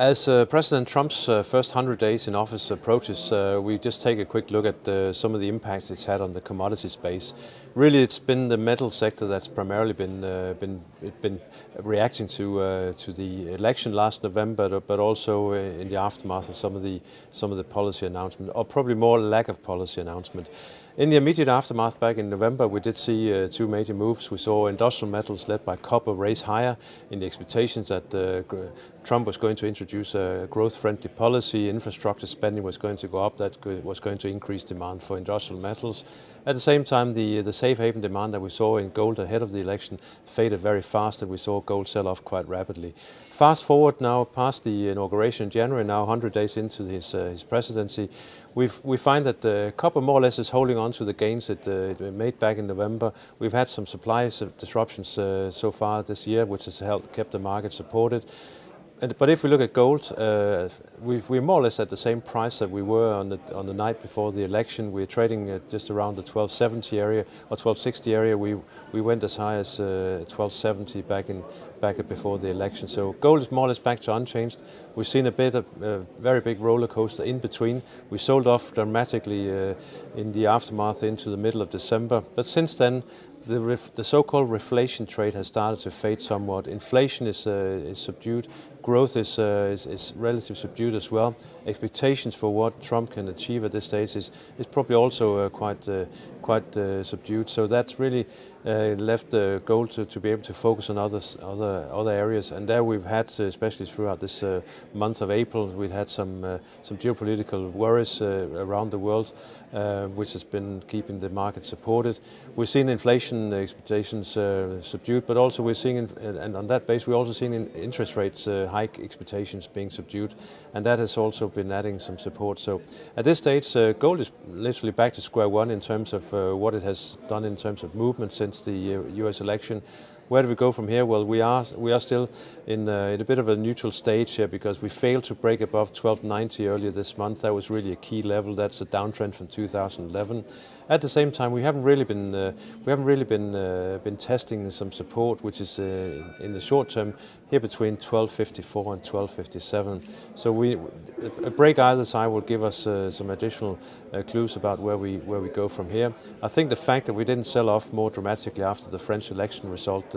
As President Trump's first 100 days in office approaches, we just take a quick look at some of the impacts it's had on the commodity space. Really, it's been the metal sector that's primarily been reacting to the election last November, but also in the aftermath of some of the policy announcement, or probably more lack of policy announcement. In the immediate aftermath back in November, we did see two major moves. We saw industrial metals led by copper raise higher in the expectations that Trump was going to introduce a growth-friendly policy, infrastructure spending was going to go up, that was going to increase demand for industrial metals. At the same time, the safe haven demand that we saw in gold ahead of the election faded very fast, and we saw gold sell off quite rapidly. Fast forward now past the inauguration in January, now 100 days into his presidency, we find that copper more or less is holding on to the gains it made back in November. We've had some supply disruptions so far this year, which has kept the market supported. But if we look at gold, we're more or less at the same price that we were on the night before the election. We're trading at just around the 1270 area or 1260 area. We went as high as 1270 back before the election. So gold is more or less back to unchanged. We've seen a bit of a very big roller coaster in between. We sold off dramatically in the aftermath into the middle of December. But since then, the so-called reflation trade has started to fade somewhat. Inflation is subdued. Growth is relatively subdued as well. Expectations for what Trump can achieve at this stage is probably also quite subdued. So that's really left gold to be able to focus on other areas. And there we've had, especially throughout this month of April, we've had some geopolitical worries around the world, which has been keeping the market supported. We've seen inflation expectations subdued, but also we're seeing, and on that base, we're also seeing interest rates hike expectations being subdued, and that has also been adding some support. So at this stage, gold is literally back to square one in terms of what it has done in terms of movement since the US election. Where do we go from here? Well, we are still in a bit of a neutral stage here because we failed to break above 1290 earlier this month. That was really a key level. That's a downtrend from 2011. At the same time, we haven't really been testing some support, which is in the short term here between 1254 and 1257. So a break either side will give us some additional clues about where we go from here. I think the fact that we didn't sell off more dramatically after the French election result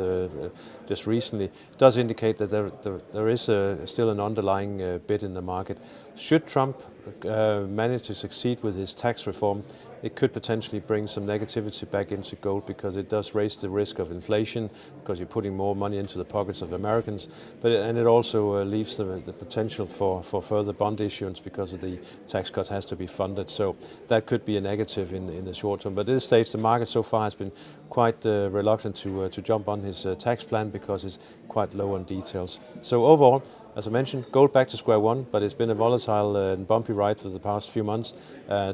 just recently does indicate that there is still an underlying bid in the market. Should Trump manage to succeed with his tax reform, it could potentially bring some negativity back into gold because it does raise the risk of inflation because you're putting more money into the pockets of Americans. And it also leaves the potential for further bond issuance because of the tax cut has to be funded. So that could be a negative in the short term. But at this stage, the market so far has been quite reluctant to jump on his tax plan because it's quite low on details. So overall, as I mentioned, gold back to square one, but it's been a volatile and bumpy ride for the past few months.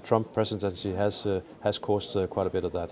Trump presidency has caused quite a bit of that.